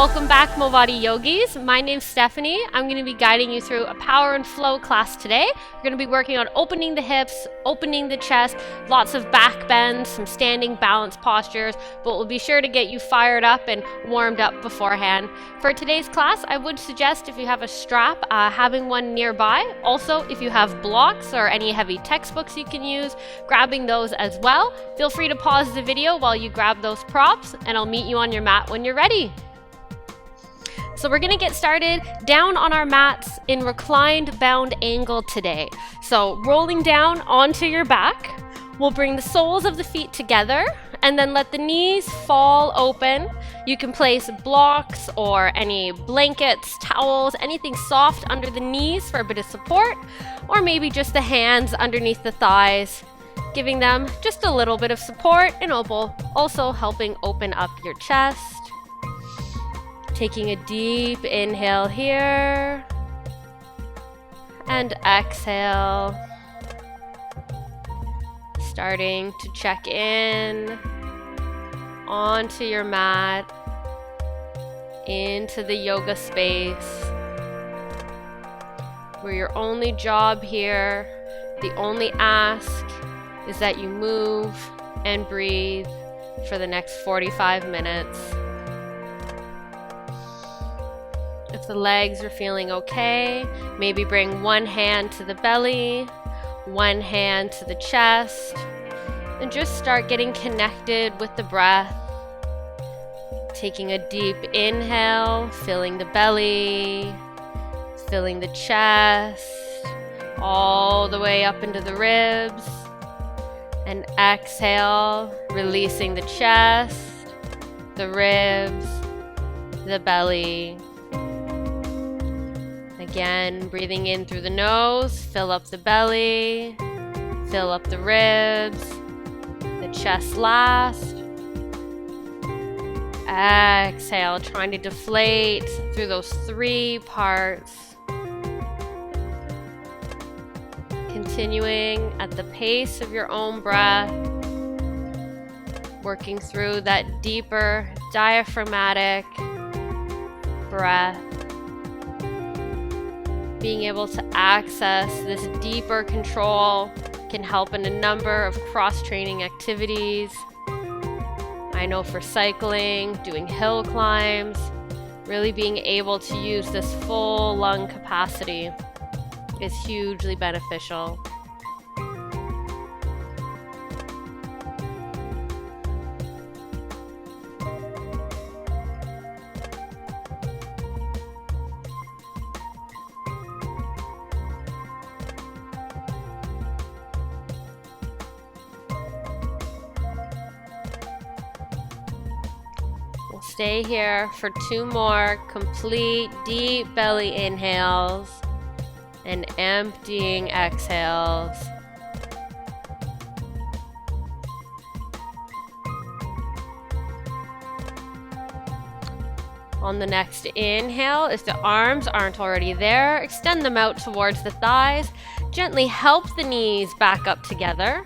Welcome back, MOVATI yogis. My name's Stephanie. I'm going to be guiding you through a power and flow class today. We're going to be working on opening the hips, opening the chest, lots of back bends, some standing balance postures, but we'll be sure to get you fired up and warmed up beforehand. For today's class, I would suggest if you have a strap, having one nearby. Also, if you have blocks or any heavy textbooks you can use, grabbing those as well. Feel free to pause the video while you grab those props, and I'll meet you on your mat when you're ready. So we're gonna get started down on our mats in reclined bound angle today. So rolling down onto your back, we'll bring the soles of the feet together and then let the knees fall open. You can place blocks or any blankets, towels, anything soft under the knees for a bit of support, or maybe just the hands underneath the thighs, giving them just a little bit of support and also helping open up your chest. Taking a deep inhale here and exhale. Starting to check in onto your mat, into the yoga space, where your only job here, the only ask, is that you move and breathe for the next 45 minutes. If the legs are feeling okay, maybe bring one hand to the belly, one hand to the chest, and just start getting connected with the breath. Taking a deep inhale, filling the belly, filling the chest, all the way up into the ribs, and exhale, releasing the chest, the ribs, the belly. Again, breathing in through the nose, fill up the belly, fill up the ribs, the chest last. Exhale, trying to deflate through those 3 parts. Continuing at the pace of your own breath, working through that deeper diaphragmatic breath. Being able to access this deeper control can help in a number of cross-training activities. I know for cycling, doing hill climbs, really being able to use this full lung capacity is hugely beneficial. We'll stay here for 2 more complete deep belly inhales and emptying exhales. On the next inhale, if the arms aren't already there, extend them out towards the thighs. Gently help the knees back up together.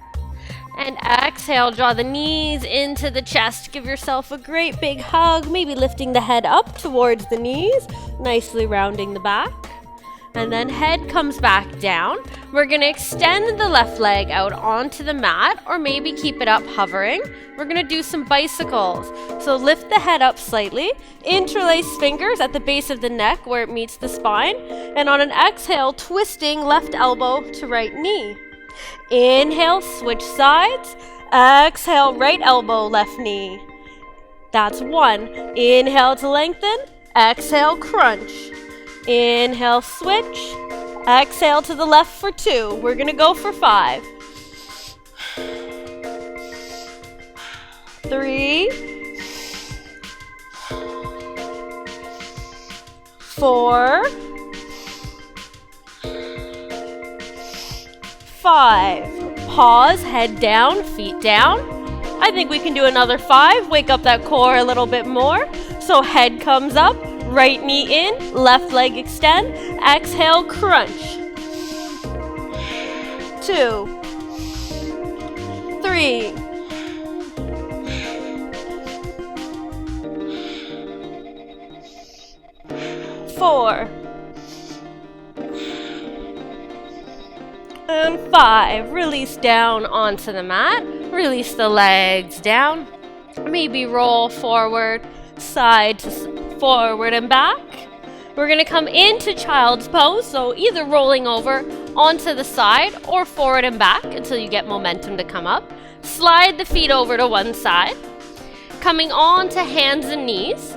And exhale, draw the knees into the chest. Give yourself a great big hug, maybe lifting the head up towards the knees, nicely rounding the back. And then head comes back down. We're gonna extend the left leg out onto the mat, or maybe keep it up hovering. We're gonna do some bicycles. So lift the head up slightly, interlace fingers at the base of the neck where it meets the spine, and on an exhale, twisting left elbow to right knee. Inhale, switch sides. Exhale, right elbow, left knee. That's 1. Inhale to lengthen. Exhale, crunch. Inhale, switch. Exhale to the left for 2. We're gonna go for 5. 3. 4. 5. Pause, head down, feet down. I think we can do another 5. Wake up that core a little bit more. So head comes up, right knee in, left leg extend. Exhale, crunch. 2. 3. 4. 4, and 5. Release down onto the mat. Release the legs down. Maybe roll forward, side to forward and back. We're going to come into child's pose, so either rolling over onto the side or forward and back until you get momentum to come up. Slide the feet over to one side. Coming on to hands and knees.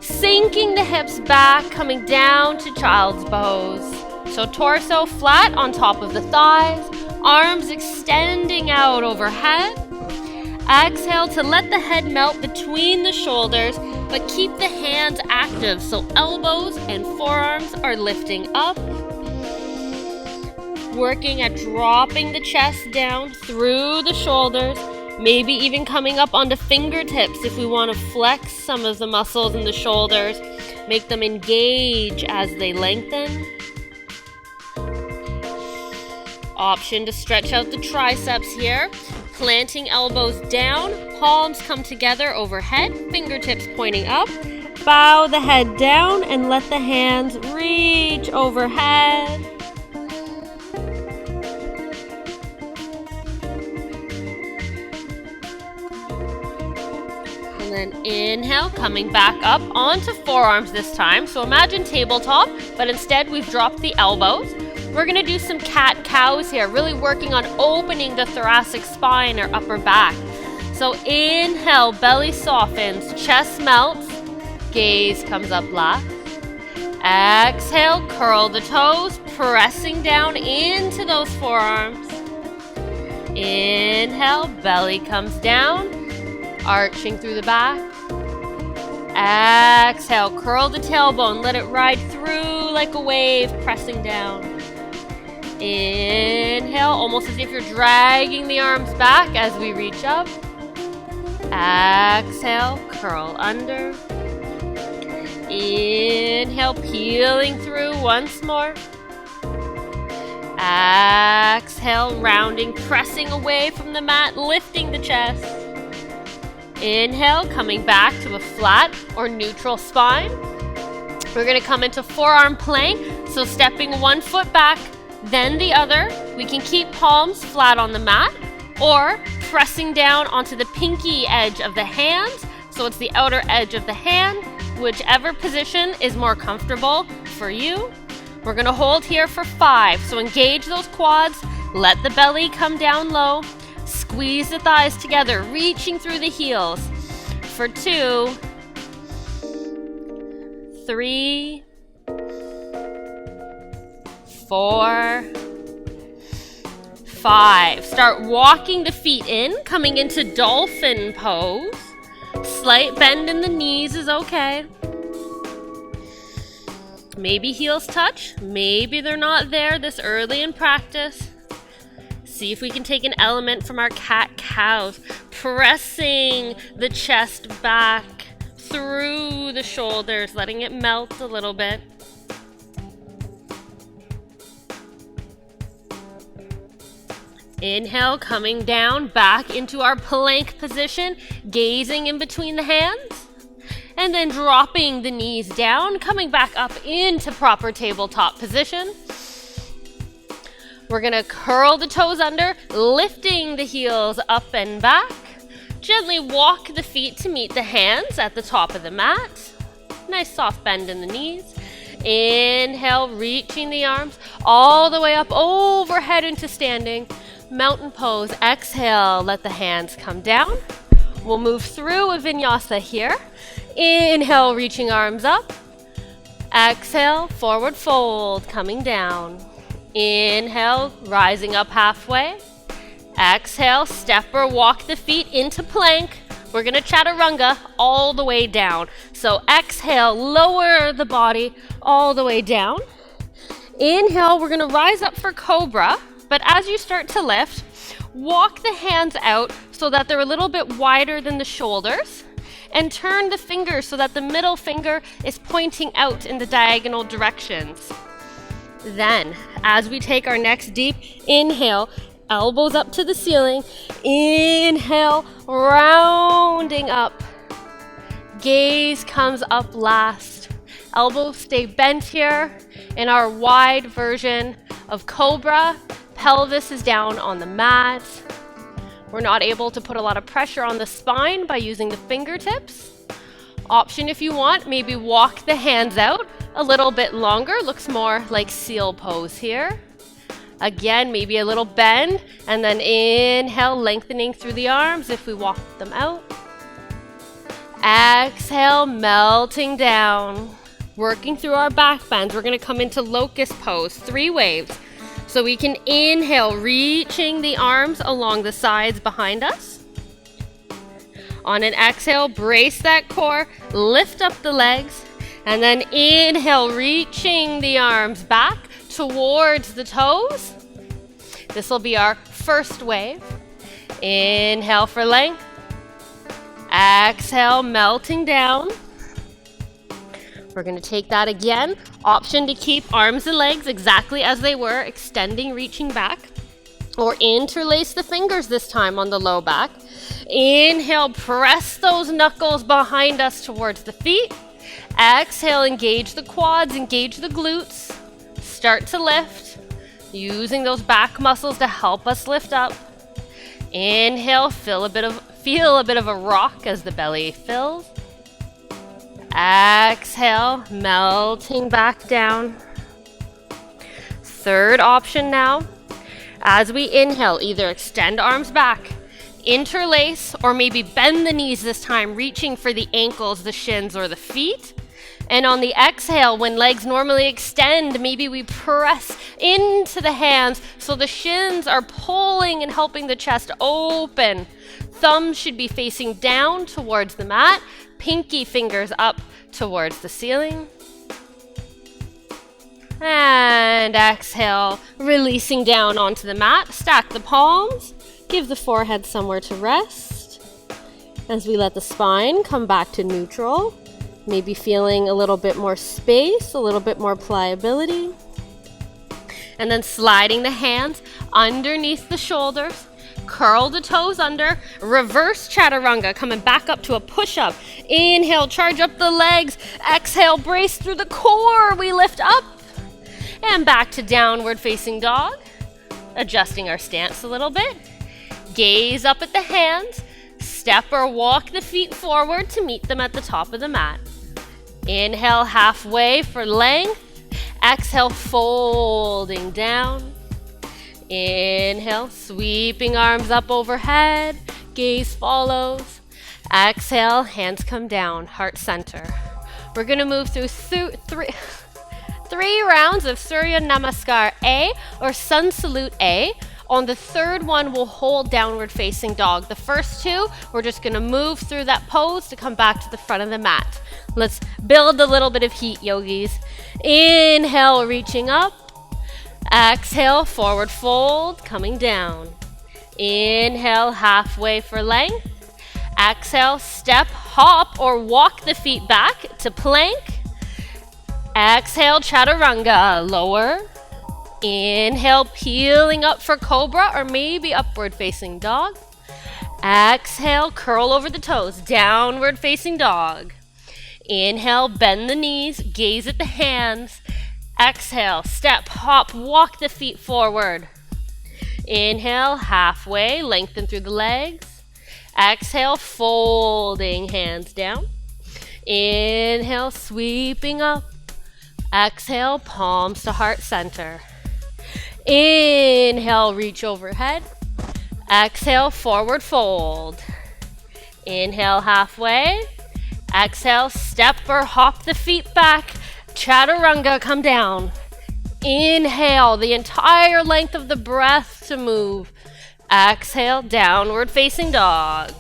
Sinking the hips back, coming down to child's pose. So torso flat on top of the thighs, arms extending out overhead. Exhale to let the head melt between the shoulders, but keep the hands active so elbows and forearms are lifting up. Working at dropping the chest down through the shoulders, maybe even coming up onto fingertips if we want to flex some of the muscles in the shoulders, make them engage as they lengthen. Option to stretch out the triceps here. Planting elbows down, palms come together overhead, fingertips pointing up. Bow the head down and let the hands reach overhead. And then inhale, coming back up onto forearms this time. So imagine tabletop, but instead we've dropped the elbows. We're going to do some cat-cows here, really working on opening the thoracic spine or upper back. So inhale, belly softens, chest melts, gaze comes up last. Exhale, curl the toes, pressing down into those forearms. Inhale, belly comes down, arching through the back. Exhale, curl the tailbone, let it ride through like a wave, pressing down. Inhale, almost as if you're dragging the arms back as we reach up. Exhale, curl under. Inhale, peeling through once more. Exhale, rounding, pressing away from the mat, lifting the chest. Inhale, coming back to a flat or neutral spine. We're going to come into forearm plank, so stepping one foot back, then the other. We can keep palms flat on the mat or pressing down onto the pinky edge of the hand. So it's the outer edge of the hand, whichever position is more comfortable for you. We're going to hold here for 5. So engage those quads, let the belly come down low, squeeze the thighs together, reaching through the heels. For 2, 3, 4, 5. Start walking the feet in, coming into dolphin pose. Slight bend in the knees is okay. Maybe heels touch, maybe they're not there this early in practice. See if we can take an element from our cat-cows, pressing the chest back through the shoulders, letting it melt a little bit. Inhale, coming down, back into our plank position, gazing in between the hands, and then dropping the knees down, coming back up into proper tabletop position. We're gonna curl the toes under, lifting the heels up and back. Gently walk the feet to meet the hands at the top of the mat. Nice soft bend in the knees. Inhale, reaching the arms all the way up overhead into standing. Mountain pose. Exhale, let the hands come down. We'll move through a vinyasa here. Inhale, reaching arms up. Exhale, forward fold, coming down. Inhale, rising up halfway. Exhale, step or walk the feet into plank. We're gonna chaturanga all the way down. So exhale, lower the body all the way down. Inhale, we're gonna rise up for cobra. But as you start to lift, walk the hands out so that they're a little bit wider than the shoulders, and turn the fingers so that the middle finger is pointing out in the diagonal directions. Then, as we take our next deep inhale, elbows up to the ceiling, inhale, rounding up. Gaze comes up last. Elbows stay bent here. In our wide version of Cobra, pelvis is down on the mat. We're not able to put a lot of pressure on the spine by using the fingertips. Option if you want, maybe walk the hands out a little bit longer. Looks more like seal pose here. Again, maybe a little bend, and then inhale, lengthening through the arms if we walk them out. Exhale, melting down. Working through our back bends, we're gonna come into locust pose, 3 waves. So we can inhale, reaching the arms along the sides behind us. On an exhale, brace that core, lift up the legs, and then inhale, reaching the arms back towards the toes. This will be our first wave. Inhale for length. Exhale, melting down. We're going to take that again. Option to keep arms and legs exactly as they were, extending, reaching back. Or interlace the fingers this time on the low back. Inhale, press those knuckles behind us towards the feet. Exhale, engage the quads, engage the glutes. Start to lift, using those back muscles to help us lift up. Inhale, feel a bit of a rock as the belly fills. Exhale, melting back down. Third option now. As we inhale, either extend arms back, interlace, or maybe bend the knees this time, reaching for the ankles, the shins, or the feet. And on the exhale, when legs normally extend, maybe we press into the hands so the shins are pulling and helping the chest open. Thumbs should be facing down towards the mat, pinky fingers up towards the ceiling. And exhale, releasing down onto the mat. Stack the palms, give the forehead somewhere to rest. As we let the spine come back to neutral. Maybe feeling a little bit more space, a little bit more pliability. And then sliding the hands underneath the shoulders. Curl the toes under. Reverse chaturanga, coming back up to a push-up. Inhale, charge up the legs. Exhale, brace through the core. We lift up. And back to downward facing dog. Adjusting our stance a little bit. Gaze up at the hands. Step or walk the feet forward to meet them at the top of the mat. Inhale, halfway for length. Exhale, folding down. Inhale, sweeping arms up overhead. Gaze follows. Exhale, hands come down, heart center. We're going to move through three rounds of Surya Namaskar A or Sun Salute A. On the third one, we'll hold downward facing dog. The first 2, we're just gonna move through that pose to come back to the front of the mat. Let's build a little bit of heat, yogis. Inhale, reaching up. Exhale, forward fold, coming down. Inhale, halfway for length. Exhale, step, hop, or walk the feet back to plank. Exhale, chaturanga, lower. Inhale, peeling up for cobra or maybe upward facing dog. Exhale, curl over the toes, downward facing dog. Inhale, bend the knees, gaze at the hands. Exhale, step, hop, walk the feet forward. Inhale, halfway, lengthen through the legs. Exhale, folding hands down. Inhale, sweeping up. Exhale, palms to heart center. Inhale, reach overhead. Exhale, forward fold. Inhale, halfway. Exhale, step or hop the feet back. Chaturanga, come down. Inhale, the entire length of the breath to move. Exhale, downward facing dog.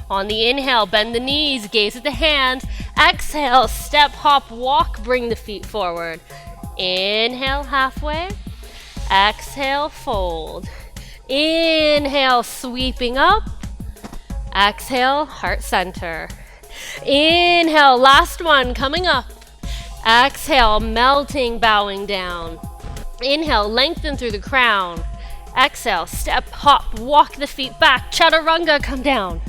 On the inhale, bend the knees, gaze at the hands. Exhale, step, hop, walk, bring the feet forward. Inhale, halfway. Exhale, fold. Inhale, sweeping up. Exhale, heart center. Inhale, last one, coming up. Exhale, melting, bowing down. Inhale, lengthen through the crown. Exhale, step, hop, walk the feet back. Chaturanga, come down.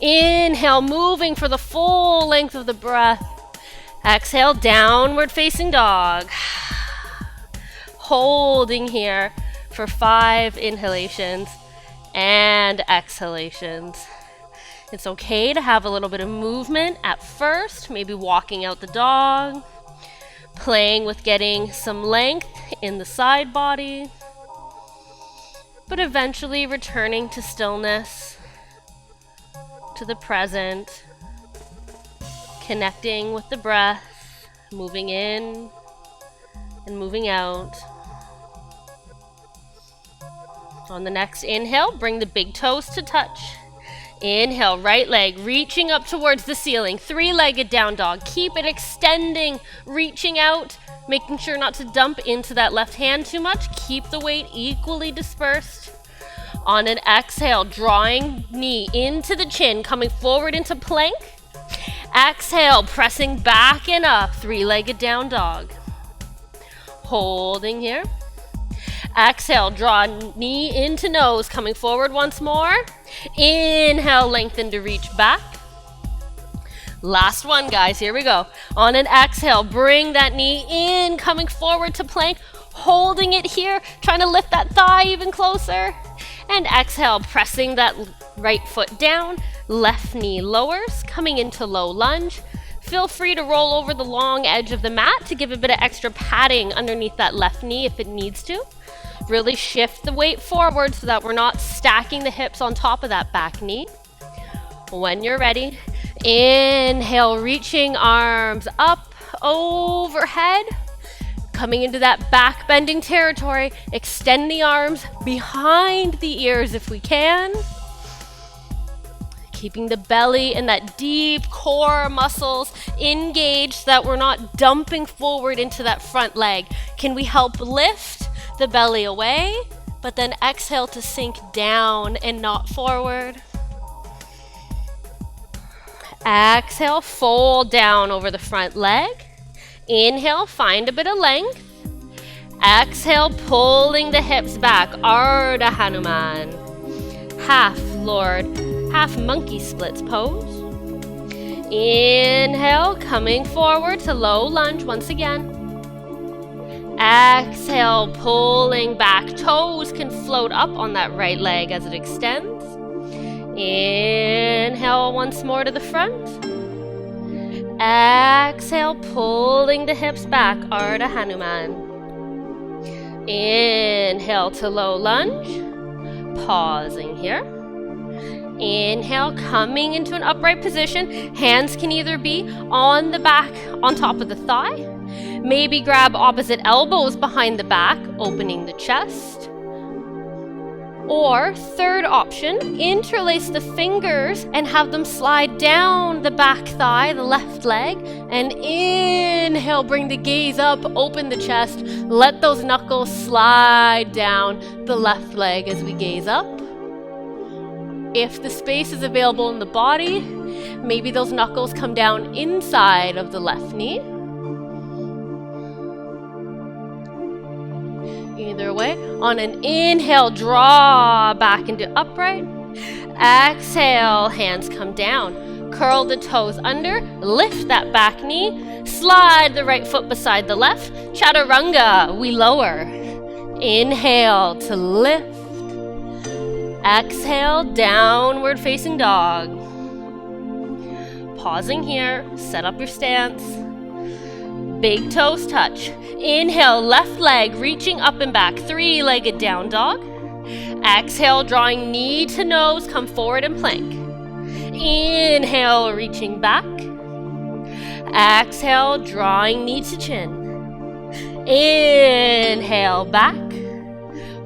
Inhale, moving for the full length of the breath. Exhale, downward facing dog. Holding here for 5 inhalations and exhalations. It's okay to have a little bit of movement at first, maybe walking out the dog, playing with getting some length in the side body, but eventually returning to stillness, to the present, connecting with the breath, moving in and moving out. On the next inhale, bring the big toes to touch. Inhale, right leg reaching up towards the ceiling, 3-legged down dog. Keep it extending, reaching out, making sure not to dump into that left hand too much. Keep the weight equally dispersed. On an exhale, drawing knee into the chin, coming forward into plank. Exhale, pressing back and up, 3-legged down dog. Holding here. Exhale, draw knee into nose, coming forward once more. Inhale, lengthen to reach back. Last one, guys, here we go. On an exhale, bring that knee in, coming forward to plank, holding it here, trying to lift that thigh even closer. And exhale, pressing that right foot down, left knee lowers, coming into low lunge. Feel free to roll over the long edge of the mat to give a bit of extra padding underneath that left knee if it needs to. Really shift the weight forward so that we're not stacking the hips on top of that back knee. When you're ready, inhale, reaching arms up overhead. Coming into that back bending territory, extend the arms behind the ears if we can. Keeping the belly and that deep core muscles engaged so that we're not dumping forward into that front leg. Can we help lift the belly away, but then exhale to sink down and not forward? Exhale, fold down over the front leg. Inhale, find a bit of length. Exhale, pulling the hips back, Ardha Hanuman. Half Lord, half monkey splits pose. Inhale, coming forward to low lunge once again. Exhale, pulling back. Toes can float up on that right leg as it extends. Inhale once more to the front. Exhale, pulling the hips back, Ardha Hanuman. Inhale to low lunge. Pausing here. Inhale, coming into an upright position. Hands can either be on the back, on top of the thigh. Maybe grab opposite elbows behind the back, opening the chest. Or third option, interlace the fingers and have them slide down the back thigh, the left leg. And inhale, bring the gaze up, open the chest. Let those knuckles slide down the left leg as we gaze up. If the space is available in the body, maybe those knuckles come down inside of the left knee. Either way, on an inhale, draw back into upright. Exhale, hands come down. Curl the toes under, lift that back knee, slide the right foot beside the left. Chaturanga, we lower. Inhale to lift. Exhale, downward facing dog. Pausing here, set up your stance. Big toes touch. Inhale, left leg reaching up and back, 3-legged down dog. Exhale, drawing knee to nose, come forward and plank. Inhale, reaching back. Exhale, drawing knee to chin. Inhale, back.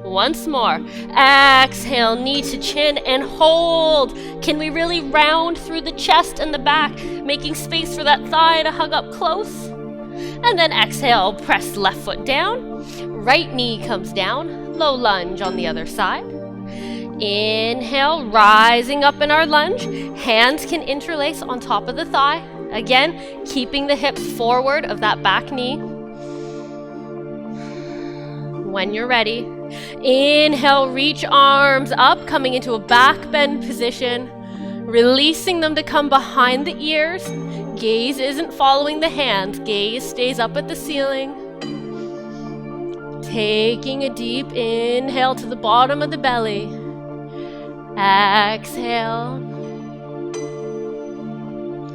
Once more. Exhale, knee to chin and hold. Can we really round through the chest and the back, making space for that thigh to hug up close? And then exhale, press left foot down. Right knee comes down. Low lunge on the other side. Inhale, rising up in our lunge. Hands can interlace on top of the thigh. Again, keeping the hips forward of that back knee. When you're ready, inhale, reach arms up, coming into a back bend position, releasing them to come behind the ears, gaze isn't following the hand. Gaze stays up at the ceiling. Taking a deep inhale to the bottom of the belly. Exhale.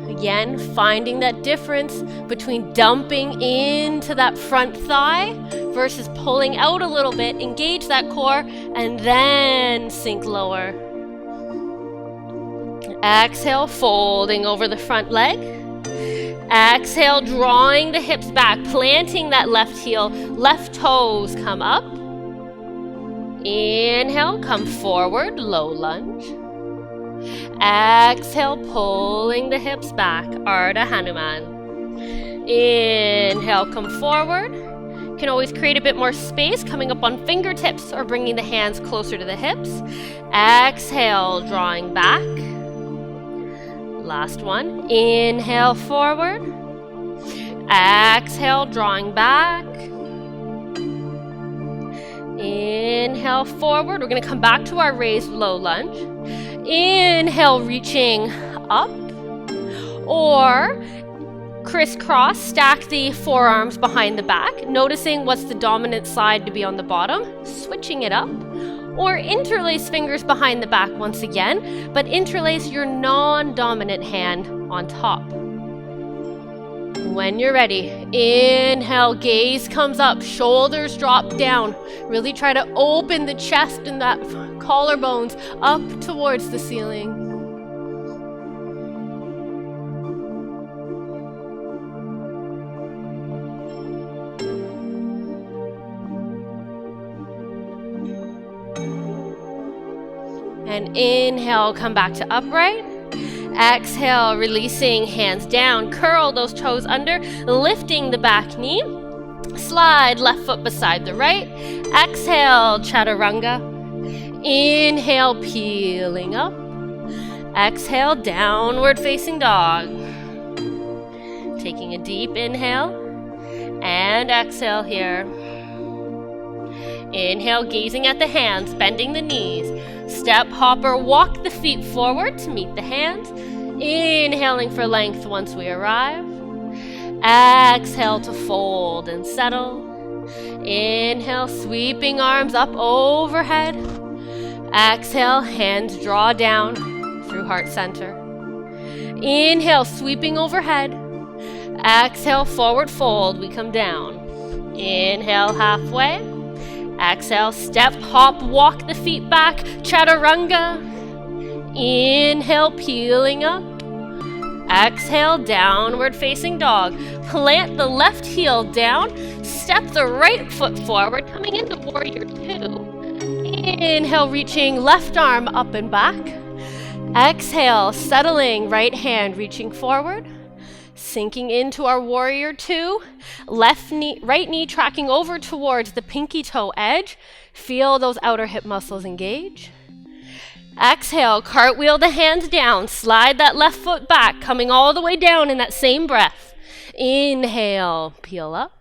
Again, finding that difference between dumping into that front thigh versus pulling out a little bit, engage that core, and then sink lower. Exhale, folding over the front leg. Exhale, drawing the hips back, planting that left heel, left toes come up. Inhale, come forward, low lunge. Exhale, pulling the hips back, Ardha Hanuman. Inhale, come forward. You can always create a bit more space, coming up on fingertips or bringing the hands closer to the hips. Exhale, drawing back. Last one. Inhale, forward. Exhale, drawing back. Inhale, forward. We're going to come back to our raised low lunge. Inhale, reaching up, or crisscross, stack the forearms behind the back, noticing what's the dominant side to be on the bottom, switching it up, or interlace fingers behind the back once again, but interlace your non-dominant hand on top. When you're ready, inhale, gaze comes up, shoulders drop down. Really try to open the chest and that collarbones up towards the ceiling. And inhale, come back to upright. Exhale, releasing hands down, curl those toes under, lifting the back knee. Slide left foot beside the right. Exhale, chaturanga. Inhale, peeling up. Exhale, downward facing dog. Taking a deep inhale and exhale here. Inhale, gazing at the hands, bending the knees. Step hopper, walk the feet forward to meet the hands. Inhaling for length once we arrive. Exhale to fold and settle. Inhale, sweeping arms up overhead. Exhale, hands draw down through heart center. Inhale, sweeping overhead. Exhale, forward fold, we come down. Inhale, halfway. Exhale, step, hop, walk the feet back, chaturanga. Inhale, peeling up. Exhale, downward facing dog. Plant the left heel down, step the right foot forward, coming into warrior two. Inhale, reaching left arm up and back. Exhale, settling, right hand reaching forward. Sinking into our warrior two, right knee tracking over towards the pinky toe edge. Feel those outer hip muscles engage. Exhale, cartwheel the hands down, slide that left foot back, coming all the way down in that same breath. Inhale, peel up.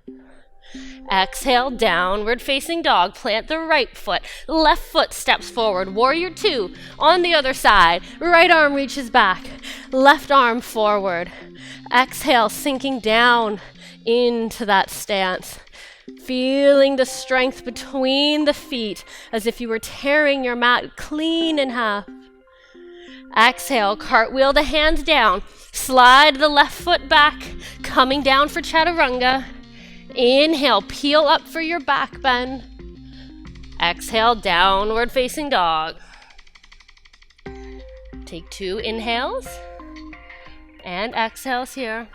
Exhale, downward facing dog, plant the right foot, left foot steps forward, warrior two. On the other side, right arm reaches back, left arm forward. Exhale, sinking down into that stance. Feeling the strength between the feet as if you were tearing your mat clean in half. Exhale, cartwheel the hands down, slide the left foot back, coming down for chaturanga. Inhale, peel up for your back bend. Exhale, downward facing dog. Take 2 inhales and exhales here.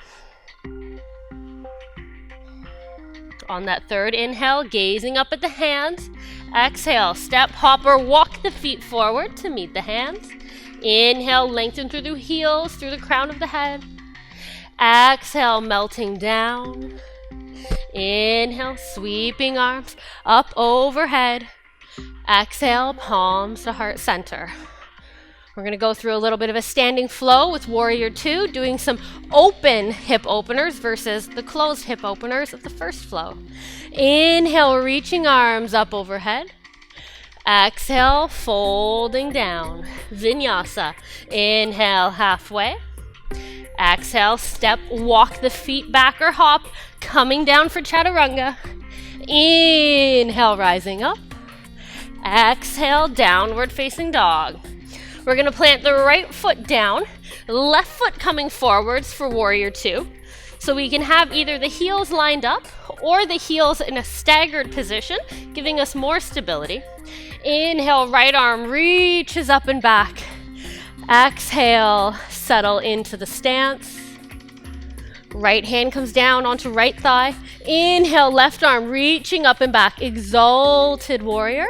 On that third inhale, gazing up at the hands. Exhale, step, hopper, walk the feet forward to meet the hands. Inhale, lengthen through the heels, through the crown of the head. Exhale, melting down. Inhale, sweeping arms up overhead. Exhale, palms to heart center. We're going to go through a little bit of a standing flow with warrior two, doing some open hip openers versus the closed hip openers of the first flow. Inhale, reaching arms up overhead. Exhale, folding down. Vinyasa. Inhale, halfway. Exhale, step, walk the feet back or hop, coming down for chaturanga. Inhale, rising up. Exhale, downward facing dog. We're gonna plant the right foot down, left foot coming forwards for warrior two. So we can have either the heels lined up or the heels in a staggered position, giving us more stability. Inhale, right arm reaches up and back. Exhale, settle into the stance. Right hand comes down onto right thigh. Inhale, left arm reaching up and back. Exalted warrior.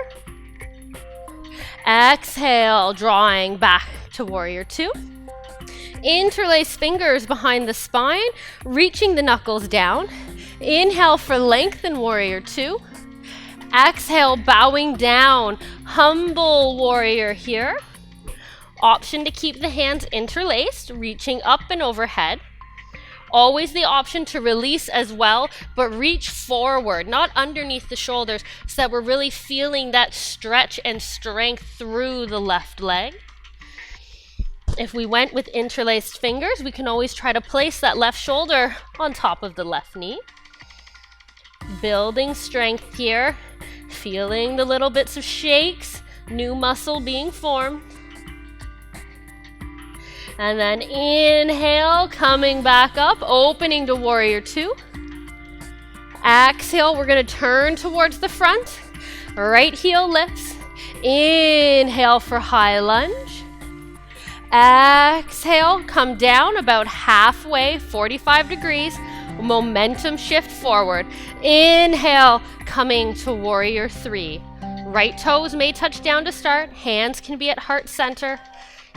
Exhale, drawing back to warrior two. Interlace fingers behind the spine, reaching the knuckles down. Inhale for length in warrior two. Exhale, bowing down, humble warrior here. Option to keep the hands interlaced, reaching up and overhead. Always the option to release as well, but reach forward, not underneath the shoulders, so that we're really feeling that stretch and strength through the left leg. If we went with interlaced fingers, we can always try to place that left shoulder on top of the left knee. Building strength here, feeling the little bits of shakes, new muscle being formed. And then inhale, coming back up, opening to warrior two. Exhale, we're gonna turn towards the front. Right heel lifts. Inhale for high lunge. Exhale, come down about halfway, 45 degrees. Momentum shift forward. Inhale, coming to warrior three. Right toes may touch down to start. Hands can be at heart center.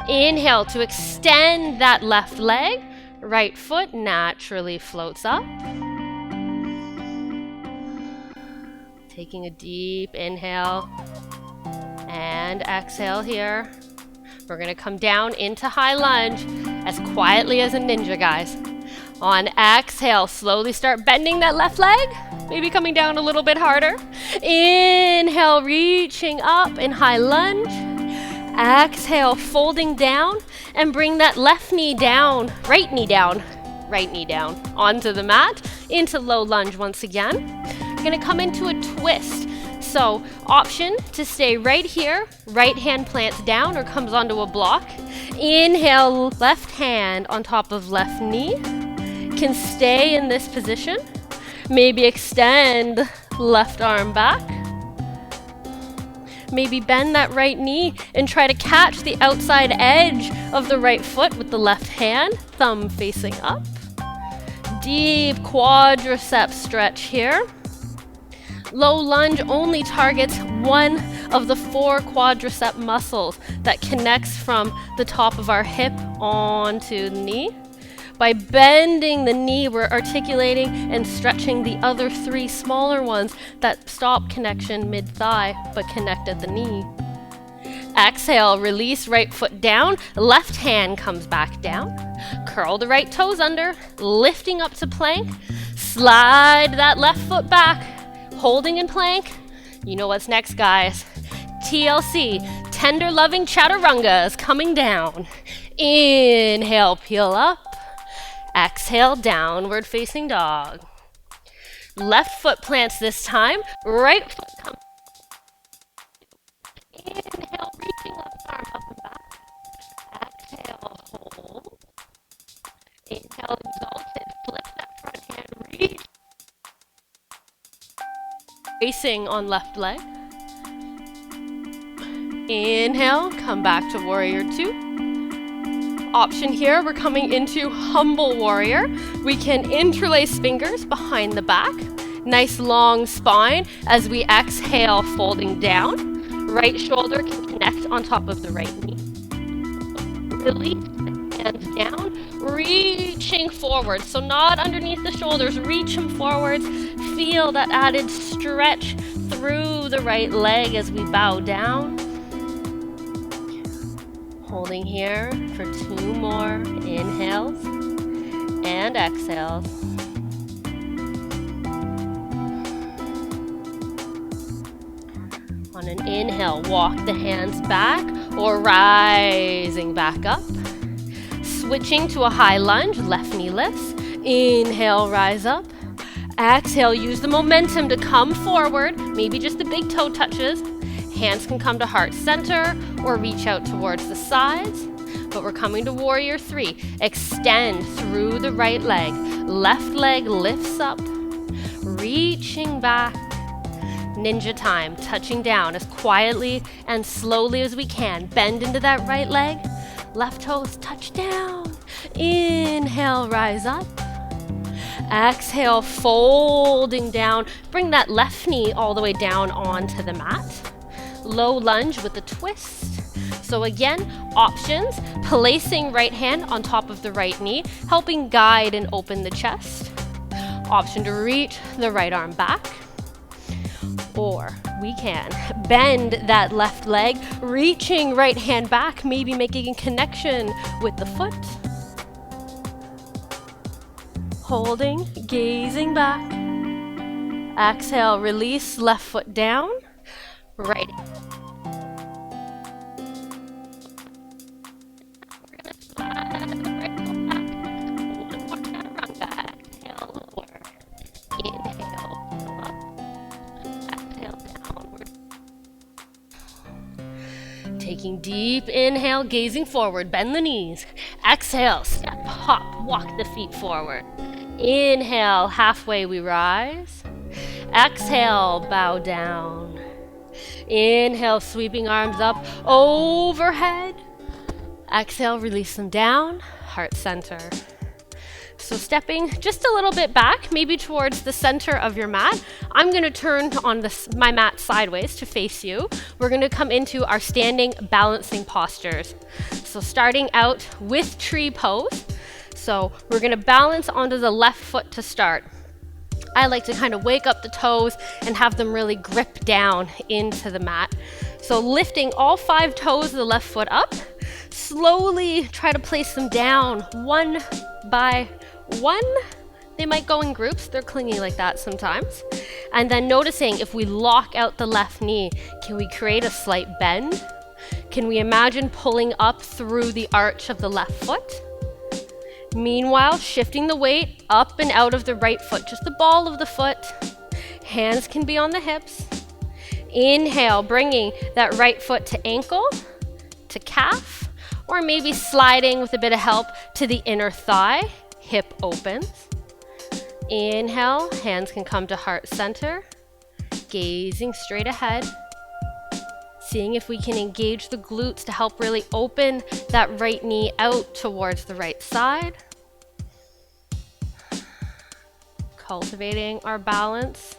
Inhale to extend that left leg. Right foot naturally floats up. Taking a deep inhale and exhale here. We're gonna come down into high lunge as quietly as a ninja, guys. On exhale, slowly start bending that left leg. Maybe coming down a little bit harder. Inhale, reaching up in high lunge. Exhale, folding down and bring that left knee down, right knee down onto the mat, into low lunge once again. We're gonna come into a twist. So option to stay right here, right hand plants down or comes onto a block. Inhale, left hand on top of left knee. Can stay in this position. Maybe extend left arm back. Maybe bend that right knee and try to catch the outside edge of the right foot with the left hand, thumb facing up. Deep quadricep stretch here. Low lunge only targets one of the four quadricep muscles that connects from the top of our hip onto the knee. By bending the knee, we're articulating and stretching the other three smaller ones that stop connection mid-thigh but connect at the knee. Exhale, release right foot down, left hand comes back down. Curl the right toes under, lifting up to plank. Slide that left foot back, holding in plank. You know what's next, guys. TLC, tender loving chaturanga is coming down. Inhale, peel up. Exhale, downward facing dog. Left foot plants this time. Right foot comes. Inhale, reaching left arm up and back. Exhale, hold. Inhale, exalted. Flip that front hand, reach. Facing on left leg. Inhale, come back to warrior two. Option here, we're coming into humble warrior. We can interlace fingers behind the back. Nice long spine as we exhale, folding down. Right shoulder can connect on top of the right knee. Release the hands down, reaching forward. So not underneath the shoulders, reach them forwards. Feel that added stretch through the right leg as we bow down. Holding here for two more inhales and exhales. On an inhale, walk the hands back or rising back up. Switching to a high lunge, left knee lifts. Inhale, rise up. Exhale, use the momentum to come forward. Maybe just the big toe touches. Hands can come to heart center or reach out towards the sides. But we're coming to warrior three. Extend through the right leg. Left leg lifts up. Reaching back. Ninja time, touching down as quietly and slowly as we can. Bend into that right leg. Left toes touch down. Inhale, rise up. Exhale, folding down. Bring that left knee all the way down onto the mat. Low lunge with a twist. So again, options, placing right hand on top of the right knee, helping guide and open the chest. Option to reach the right arm back. Or we can bend that left leg, reaching right hand back, maybe making a connection with the foot. Holding, gazing back. Exhale, release, left foot down, right. Taking deep inhale, gazing forward, bend the knees. Exhale, step, hop, walk the feet forward. Inhale, halfway we rise. Exhale, bow down. Inhale, sweeping arms up overhead. Exhale, release them down, heart center. So stepping just a little bit back, maybe towards the center of your mat. I'm going to turn on my mat sideways to face you. We're going to come into our standing balancing postures. So starting out with tree pose. So we're going to balance onto the left foot to start. I like to kind of wake up the toes and have them really grip down into the mat. So lifting all 5 toes of the left foot up. Slowly try to place them down one by one. They might go in groups, they're clingy like that sometimes. And then noticing if we lock out the left knee, can we create a slight bend? Can we imagine pulling up through the arch of the left foot? Meanwhile, shifting the weight up and out of the right foot, just the ball of the foot. Hands can be on the hips. Inhale, bringing that right foot to ankle, to calf, or maybe sliding with a bit of help to the inner thigh. Hip opens. Inhale, hands can come to heart center. Gazing straight ahead. Seeing if we can engage the glutes to help really open that right knee out towards the right side. Cultivating our balance,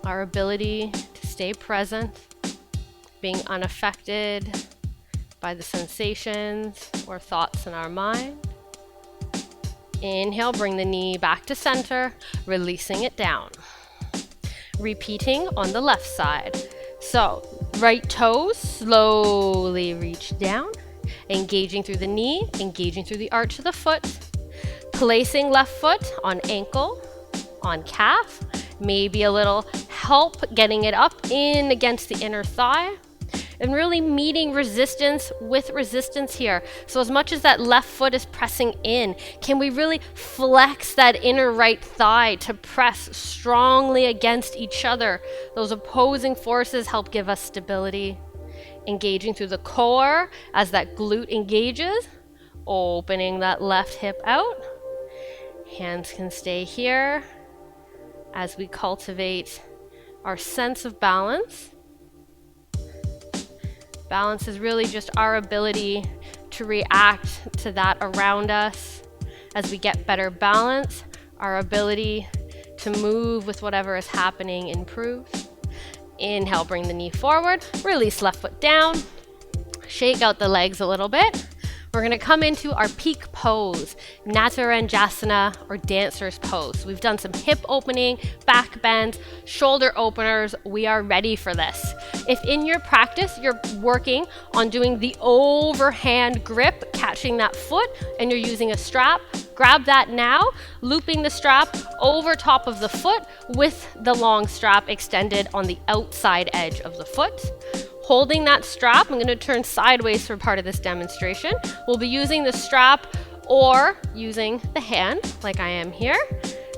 our ability to stay present, being unaffected by the sensations or thoughts in our mind. Inhale, bring the knee back to center, releasing it down. Repeating on the left side. So, right toes slowly reach down, engaging through the knee, engaging through the arch of the foot, placing left foot on ankle, on calf, maybe a little help getting it up in against the inner thigh, and really meeting resistance with resistance here. So as much as that left foot is pressing in, can we really flex that inner right thigh to press strongly against each other? Those opposing forces help give us stability. Engaging through the core as that glute engages, opening that left hip out. Hands can stay here as we cultivate our sense of balance. Balance is really just our ability to react to that around us. As we get better balance, our ability to move with whatever is happening improves. Inhale, bring the knee forward, release left foot down, shake out the legs a little bit. We're going to come into our peak pose, Nataranjasana or dancer's pose. We've done some hip opening, back bends, shoulder openers. We are ready for this. If in your practice you're working on doing the overhand grip, catching that foot, and you're using a strap, grab that now, looping the strap over top of the foot with the long strap extended on the outside edge of the foot. Holding that strap, I'm going to turn sideways for part of this demonstration. We'll be using the strap or using the hand like I am here.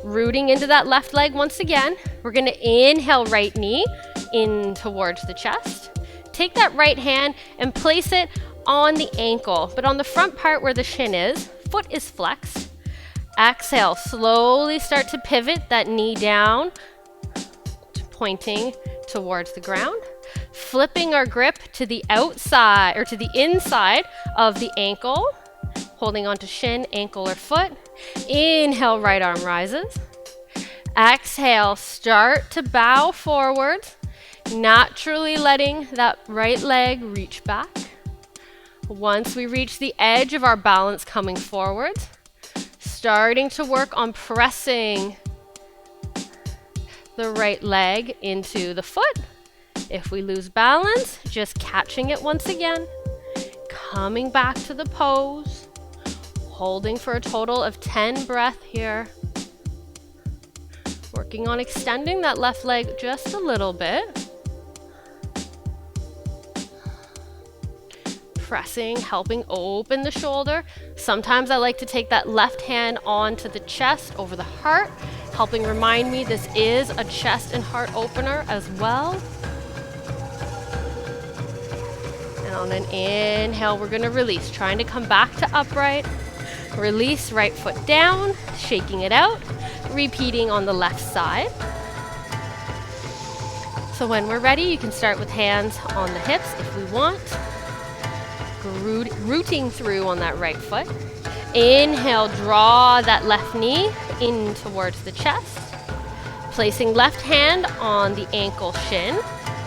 Rooting into that left leg once again. We're gonna inhale right knee in towards the chest. Take that right hand and place it on the ankle, but on the front part where the shin is, foot is flexed. Exhale, slowly start to pivot that knee down, pointing towards the ground. Flipping our grip to the outside or to the inside of the ankle, holding onto shin, ankle, or foot. Inhale, right arm rises. Exhale, start to bow forwards, naturally letting that right leg reach back. Once we reach the edge of our balance coming forwards, starting to work on pressing the right leg into the foot. If we lose balance, just catching it once again. Coming back to the pose. Holding for a total of 10 breaths here. Working on extending that left leg just a little bit. Pressing, helping open the shoulder. Sometimes I like to take that left hand onto the chest over the heart, helping remind me this is a chest and heart opener as well. And on an inhale, we're gonna release, trying to come back to upright. Release, right foot down, shaking it out, repeating on the left side. So when we're ready, you can start with hands on the hips if we want. Rooting through on that right foot. Inhale, draw that left knee in towards the chest. Placing left hand on the ankle shin.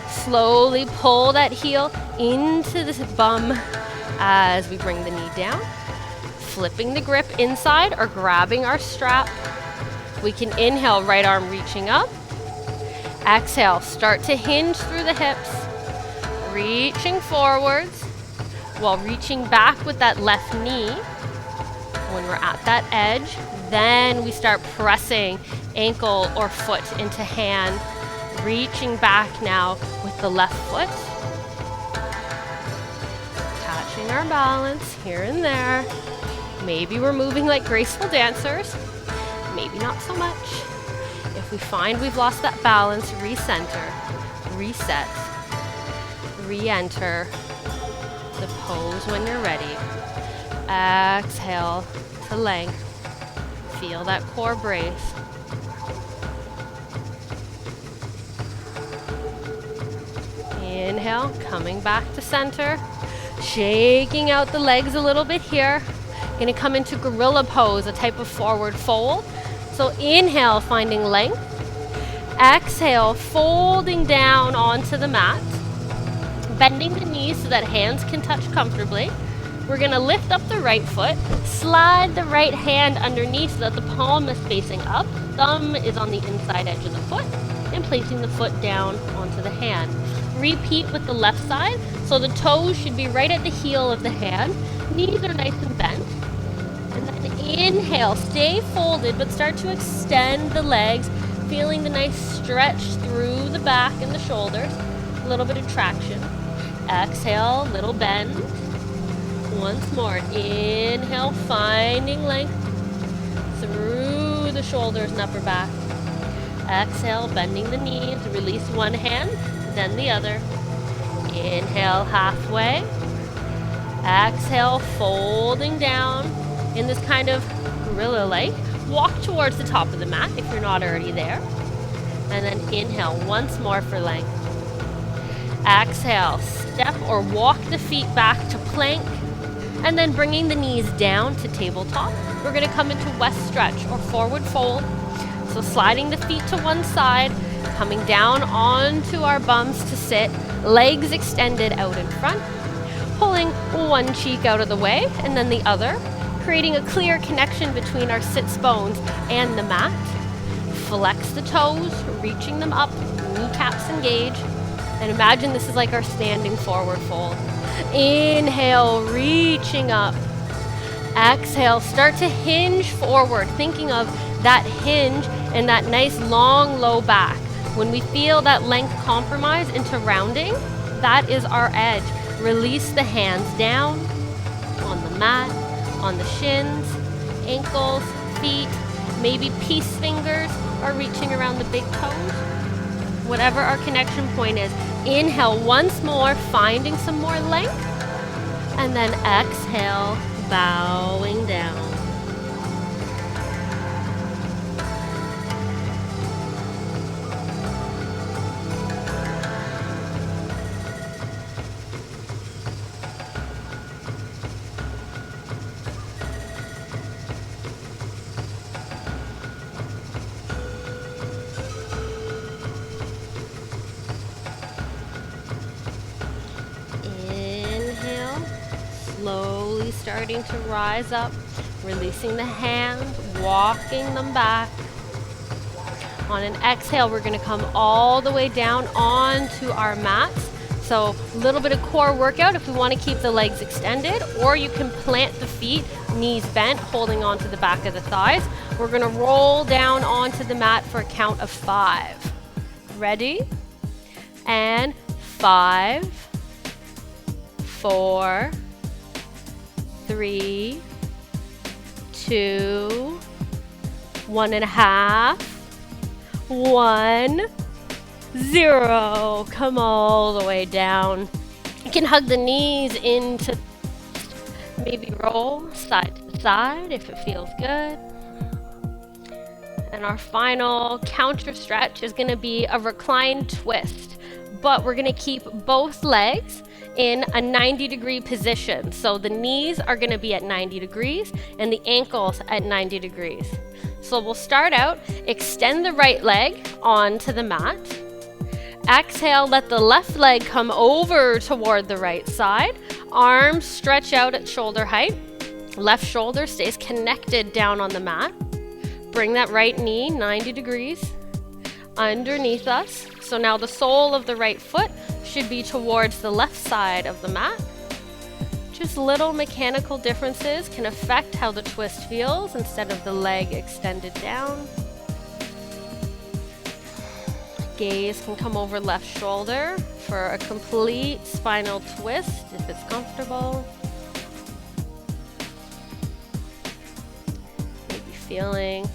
Slowly pull that heel into the bum as we bring the knee down. Flipping the grip inside or grabbing our strap. We can inhale, right arm reaching up. Exhale, start to hinge through the hips. Reaching forwards while reaching back with that left knee. When we're at that edge, then we start pressing ankle or foot into hand. Reaching back now with the left foot. Catching our balance here and there. Maybe we're moving like graceful dancers. Maybe not so much. If we find we've lost that balance, recenter, reset, re-enter the pose when you're ready. Exhale to length. Feel that core brace. Inhale, coming back to center. Shaking out the legs a little bit here. Gonna come into gorilla pose, a type of forward fold. So inhale, finding length. Exhale, folding down onto the mat. Bending the knees so that hands can touch comfortably. We're gonna lift up the right foot, slide the right hand underneath so that the palm is facing up, thumb is on the inside edge of the foot, and placing the foot down onto the hand. Repeat with the left side, so the toes should be right at the heel of the hand, knees are nice and bent. And then inhale, stay folded, but start to extend the legs, feeling the nice stretch through the back and the shoulders, a little bit of traction. Exhale, little bend. Once more, inhale, finding length through the shoulders and upper back. Exhale, bending the knees, release one hand, then the other. Inhale, halfway. Exhale, folding down in this kind of gorilla-like. Walk towards the top of the mat if you're not already there. And then inhale once more for length. Exhale, step or walk the feet back to plank. And then bringing the knees down to tabletop. We're going to come into west stretch or forward fold. So sliding the feet to one side, coming down onto our bums to sit, legs extended out in front, pulling one cheek out of the way and then the other, creating a clear connection between our sits bones and the mat. Flex the toes, reaching them up, kneecaps engage, and imagine this is like our standing forward fold. Inhale, reaching up. Exhale, start to hinge forward, thinking of that hinge and that nice long low back. When we feel that length compromise into rounding, that is our edge. Release the hands down on the mat, on the shins, ankles, feet, maybe peace fingers are reaching around the big toes. Whatever our connection point is. Inhale once more, finding some more length. And then exhale, bowing down. Slowly starting to rise up, releasing the hands, walking them back. On an exhale, we're going to come all the way down onto our mats. So a little bit of core workout if we want to keep the legs extended, or you can plant the feet, knees bent, holding onto the back of the thighs. We're going to roll down onto the mat for a count of 5. Ready? And 5, 4, 3, 2, 1.5, 1, 0. Come all the way down. You can hug the knees into, maybe roll side to side if it feels good. And our final counter stretch is going to be a reclined twist, but we're going to keep both legs in a 90-degree position. So the knees are going to be at 90 degrees and the ankles at 90 degrees. So we'll start out, extend the right leg onto the mat. Exhale, let the left leg come over toward the right side. Arms stretch out at shoulder height. Left shoulder stays connected down on the mat. Bring that right knee 90 degrees underneath us. So now the sole of the right foot should be towards the left side of the mat. Just little mechanical differences can affect how the twist feels instead of the leg extended down. Gaze can come over left shoulder for a complete spinal twist if it's comfortable. Maybe feeling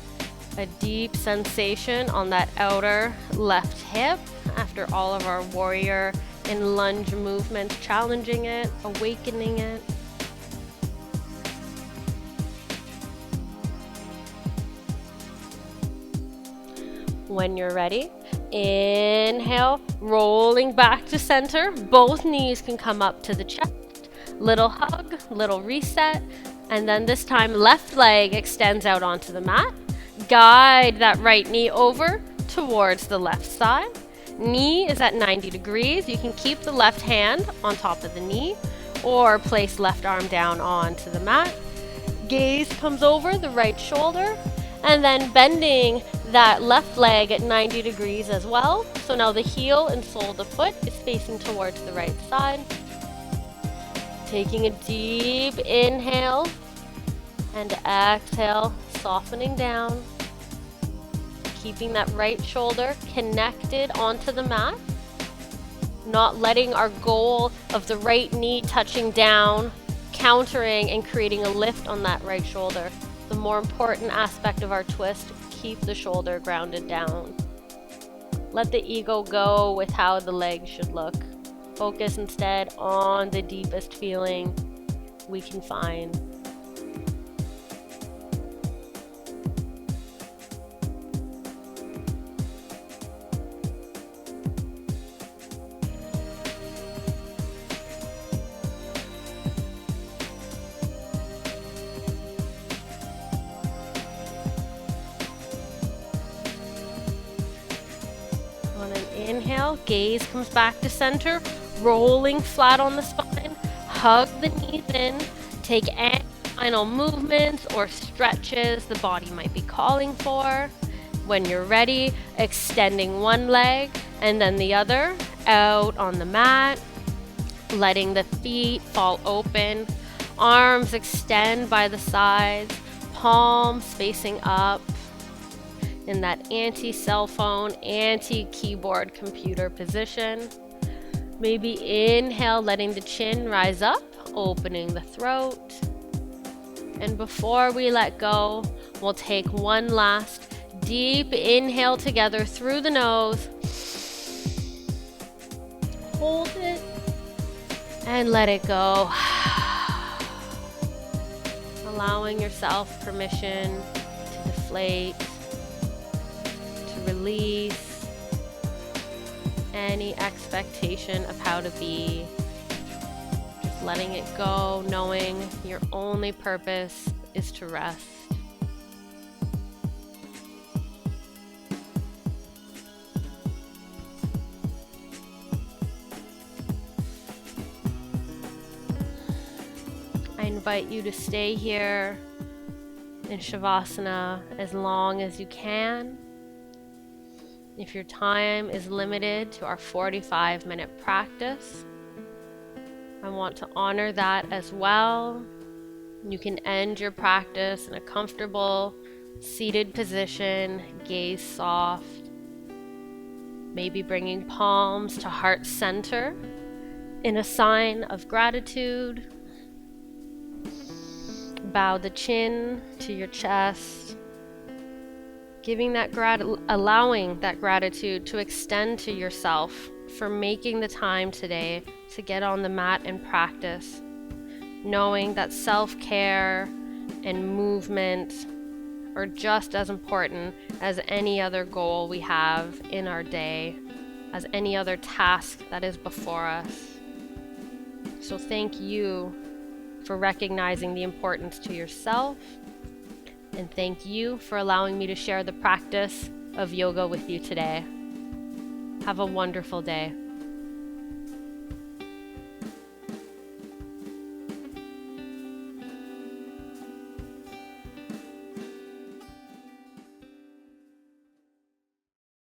a deep sensation on that outer left hip after all of our warrior and lunge movements, challenging it, awakening it. When you're ready, inhale, rolling back to center. Both knees can come up to the chest. Little hug, little reset, and then this time left leg extends out onto the mat. Guide that right knee over towards the left side. Knee is at 90 degrees. You can keep the left hand on top of the knee or place left arm down onto the mat. Gaze comes over the right shoulder and then bending that left leg at 90 degrees as well. So now the heel and sole of the foot is facing towards the right side. Taking a deep inhale and exhale, softening down. Keeping that right shoulder connected onto the mat. Not letting our goal of the right knee touching down, countering and creating a lift on that right shoulder. The more important aspect of our twist, keep the shoulder grounded down. Let the ego go with how the leg should look. Focus instead on the deepest feeling we can find. Inhale, gaze comes back to center, rolling flat on the spine. Hug the knees in. Take any final movements or stretches the body might be calling for. When you're ready, extending one leg and then the other out on the mat. Letting the feet fall open. Arms extend by the sides. Palms facing up. In that anti-cell phone, anti-keyboard computer position. Maybe inhale, letting the chin rise up, opening the throat. And before we let go, we'll take one last deep inhale together through the nose. Hold it and let it go. Allowing yourself permission to deflate, to release any expectation of how to be. Just letting it go, knowing your only purpose is to rest. I invite you to stay here in Shavasana as long as you can. If your time is limited to our 45-minute practice, I want to honor that as well. You can end your practice in a comfortable seated position, gaze soft, maybe bringing palms to heart center in a sign of gratitude. Bow the chin to your chest, allowing that gratitude to extend to yourself for making the time today to get on the mat and practice, knowing that self-care and movement are just as important as any other goal we have in our day, as any other task that is before us. So thank you for recognizing the importance to yourself, and thank you for allowing me to share the practice of yoga with you today. Have a wonderful day.